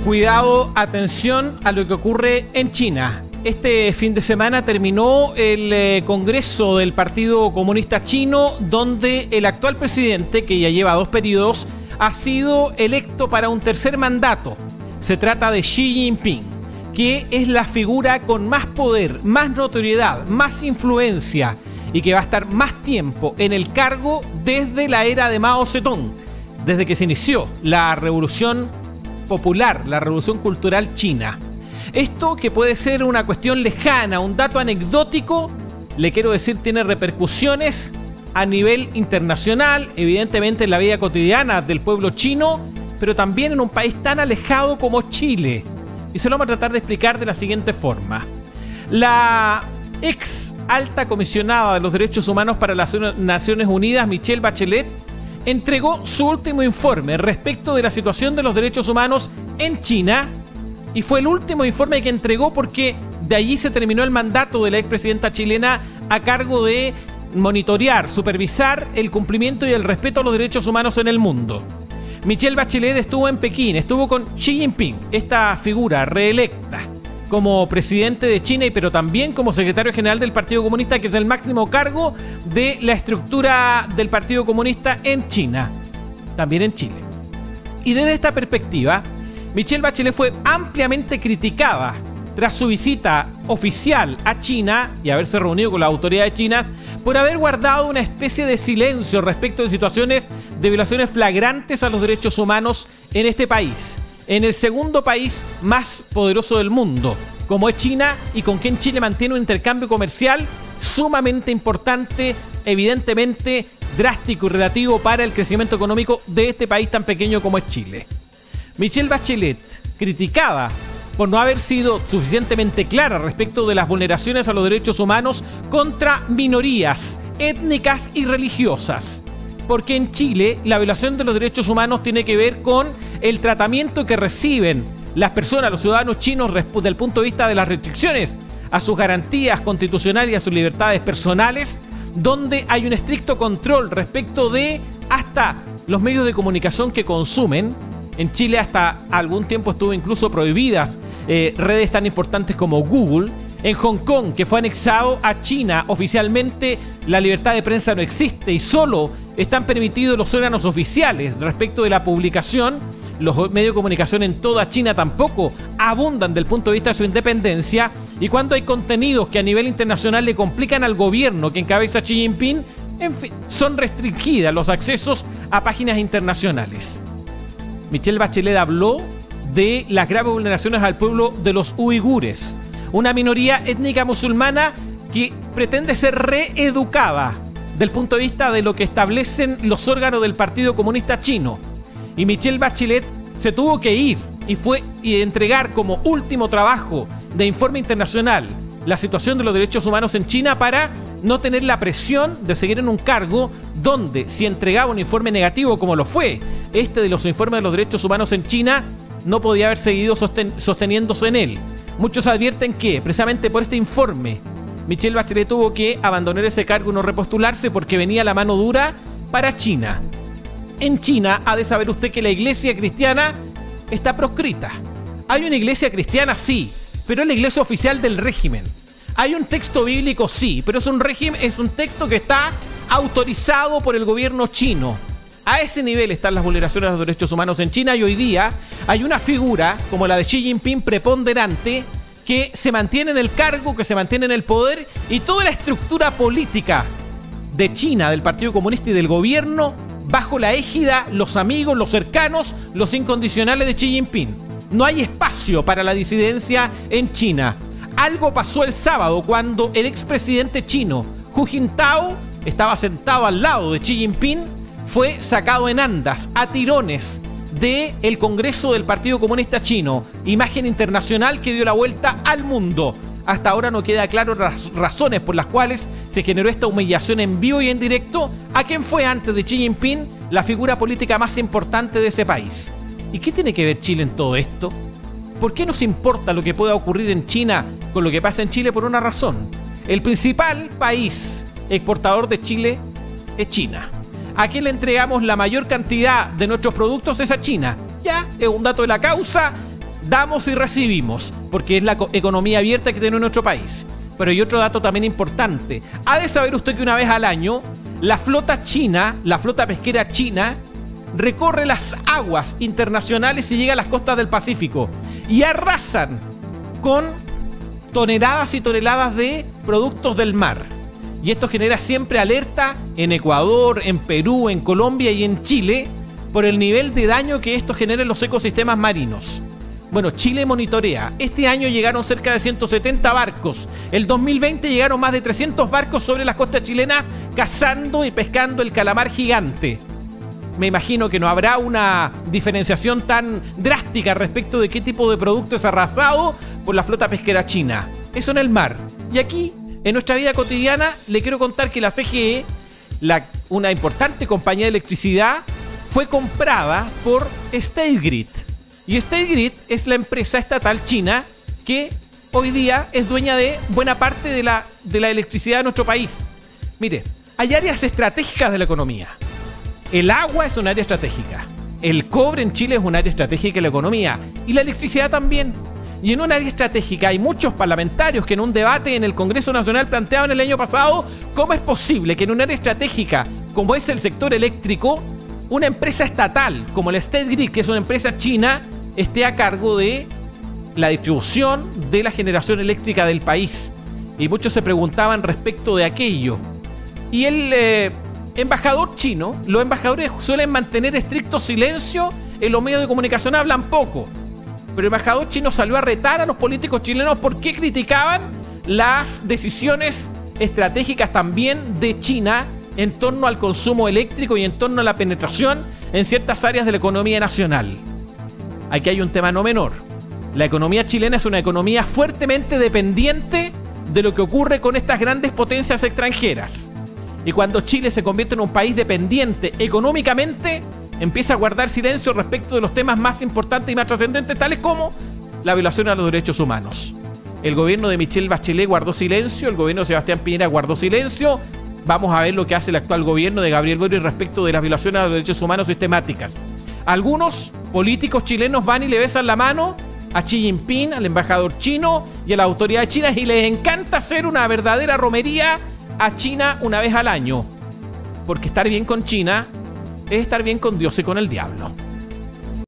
Cuidado, atención a lo que ocurre en China. Este fin de semana terminó el Congreso del Partido Comunista Chino, donde el actual presidente, que ya lleva 2 periodos, ha sido electo para un tercer mandato. Se trata de Xi Jinping, que es la figura con más poder, más notoriedad, más influencia y que va a estar más tiempo en el cargo desde la era de Mao Zedong, desde que se inició la revolución popular, la revolución cultural china. Esto, que puede ser una cuestión lejana, un dato anecdótico, le quiero decir, tiene repercusiones a nivel internacional, evidentemente en la vida cotidiana del pueblo chino, pero también en un país tan alejado como Chile. Y se lo vamos a tratar de explicar de la siguiente forma. La ex alta comisionada de los derechos humanos para las Naciones Unidas, Michelle Bachelet, entregó su último informe respecto de la situación de los derechos humanos en China, y fue el último informe que entregó porque de allí se terminó el mandato de la expresidenta chilena a cargo de monitorear, supervisar el cumplimiento y el respeto a los derechos humanos en el mundo. Michelle Bachelet estuvo en Pekín, estuvo con Xi Jinping, esta figura reelecta como presidente de China, pero también como secretario general del Partido Comunista, que es el máximo cargo de la estructura del Partido Comunista en China, también en Chile. Y desde esta perspectiva, Michelle Bachelet fue ampliamente criticada tras su visita oficial a China y haberse reunido con las autoridades chinas por haber guardado una especie de silencio respecto de situaciones de violaciones flagrantes a los derechos humanos en este país, en el segundo país más poderoso del mundo, como es China, y con quien Chile mantiene un intercambio comercial sumamente importante, evidentemente drástico y relativo para el crecimiento económico de este país tan pequeño como es Chile. Michelle Bachelet, criticada por no haber sido suficientemente clara respecto de las vulneraciones a los derechos humanos contra minorías étnicas y religiosas. Porque en Chile la violación de los derechos humanos tiene que ver con el tratamiento que reciben las personas, los ciudadanos chinos, desde el punto de vista de las restricciones a sus garantías constitucionales y a sus libertades personales, donde hay un estricto control respecto de hasta los medios de comunicación que consumen. En Chile hasta algún tiempo estuvo incluso prohibidas redes tan importantes como Google. En Hong Kong, que fue anexado a China oficialmente, la libertad de prensa no existe y solo están permitidos los órganos oficiales respecto de la publicación. Los medios de comunicación en toda China tampoco abundan del punto de vista de su independencia, y cuando hay contenidos que a nivel internacional le complican al gobierno que encabeza Xi Jinping, en fin, son restringidas los accesos a páginas internacionales. Michelle Bachelet habló de las graves vulneraciones al pueblo de los uigures, una minoría étnica musulmana que pretende ser reeducada del punto de vista de lo que establecen los órganos del Partido Comunista Chino. Y Michelle Bachelet se tuvo que ir y entregar como último trabajo de informe internacional la situación de los derechos humanos en China, para no tener la presión de seguir en un cargo donde, si entregaba un informe negativo como lo fue este de los informes de los derechos humanos en China, no podía haber seguido sosteniéndose en él. Muchos advierten que, precisamente por este informe, Michelle Bachelet tuvo que abandonar ese cargo y no repostularse porque venía la mano dura para China. En China ha de saber usted que la iglesia cristiana está proscrita. Hay una iglesia cristiana, sí, pero es la iglesia oficial del régimen. Hay un texto bíblico, sí, pero es un texto que está autorizado por el gobierno chino. A ese nivel están las vulneraciones de los derechos humanos en China, y hoy día hay una figura como la de Xi Jinping preponderante que se mantiene en el cargo, que se mantiene en el poder, y toda la estructura política de China, del Partido Comunista y del gobierno, bajo la égida, los amigos, los cercanos, los incondicionales de Xi Jinping. No hay espacio para la disidencia en China. Algo pasó el sábado cuando el expresidente chino, Hu Jintao, estaba sentado al lado de Xi Jinping, fue sacado en andas, a tirones, del Congreso del Partido Comunista Chino. Imagen internacional que dio la vuelta al mundo. Hasta ahora no queda claro las razones por las cuales se generó esta humillación en vivo y en directo a quien fue, antes de Xi Jinping, la figura política más importante de ese país. ¿Y qué tiene que ver Chile en todo esto? ¿Por qué nos importa lo que pueda ocurrir en China con lo que pasa en Chile? Por una razón. El principal país exportador de Chile es China. ¿A quién le entregamos la mayor cantidad de nuestros productos? Es a China. Ya, es un dato de la causa. damos y recibimos, porque es la economía abierta que tiene nuestro país. Pero hay otro dato también importante. Ha de saber usted que una vez al año, la flota china, la flota pesquera china, recorre las aguas internacionales y llega a las costas del Pacífico y arrasan con toneladas y toneladas de productos del mar. Y esto genera siempre alerta en Ecuador, en Perú, en Colombia y en Chile por el nivel de daño que esto genera en los ecosistemas marinos. Bueno, Chile monitorea. Este año llegaron cerca de 170 barcos. El 2020 llegaron más de 300 barcos sobre las costas chilenas cazando y pescando el calamar gigante. Me imagino que no habrá una diferenciación tan drástica respecto de qué tipo de producto es arrasado por la flota pesquera china. Eso en el mar. Y aquí, en nuestra vida cotidiana, le quiero contar que la CGE, una importante compañía de electricidad, fue comprada por State Grid. Y State Grid es la empresa estatal china que hoy día es dueña de buena parte de la electricidad de nuestro país. Mire, hay áreas estratégicas de la economía. El agua es un área estratégica. El cobre en Chile es un área estratégica de la economía. Y la electricidad también. Y en un área estratégica hay muchos parlamentarios que en un debate en el Congreso Nacional planteaban el año pasado cómo es posible que en un área estratégica como es el sector eléctrico, una empresa estatal como la State Grid, que es una empresa china, esté a cargo de la distribución de la generación eléctrica del país. Y muchos se preguntaban respecto de aquello. Y el embajador chino, los embajadores suelen mantener estricto silencio, en los medios de comunicación hablan poco. Pero el embajador chino salió a retar a los políticos chilenos porque criticaban las decisiones estratégicas también de China en torno al consumo eléctrico y en torno a la penetración en ciertas áreas de la economía nacional. Aquí hay un tema no menor. La economía chilena es una economía fuertemente dependiente de lo que ocurre con estas grandes potencias extranjeras. Y cuando Chile se convierte en un país dependiente económicamente, empieza a guardar silencio respecto de los temas más importantes y más trascendentes, tales como la violación a los derechos humanos. El gobierno de Michelle Bachelet guardó silencio, el gobierno de Sebastián Piñera guardó silencio. Vamos a ver lo que hace el actual gobierno de Gabriel Boric respecto de las violaciones a los derechos humanos sistemáticas. Algunos políticos chilenos van y le besan la mano a Xi Jinping, al embajador chino y a las autoridades chinas, y les encanta hacer una verdadera romería a China una vez al año. Porque estar bien con China es estar bien con Dios y con el diablo.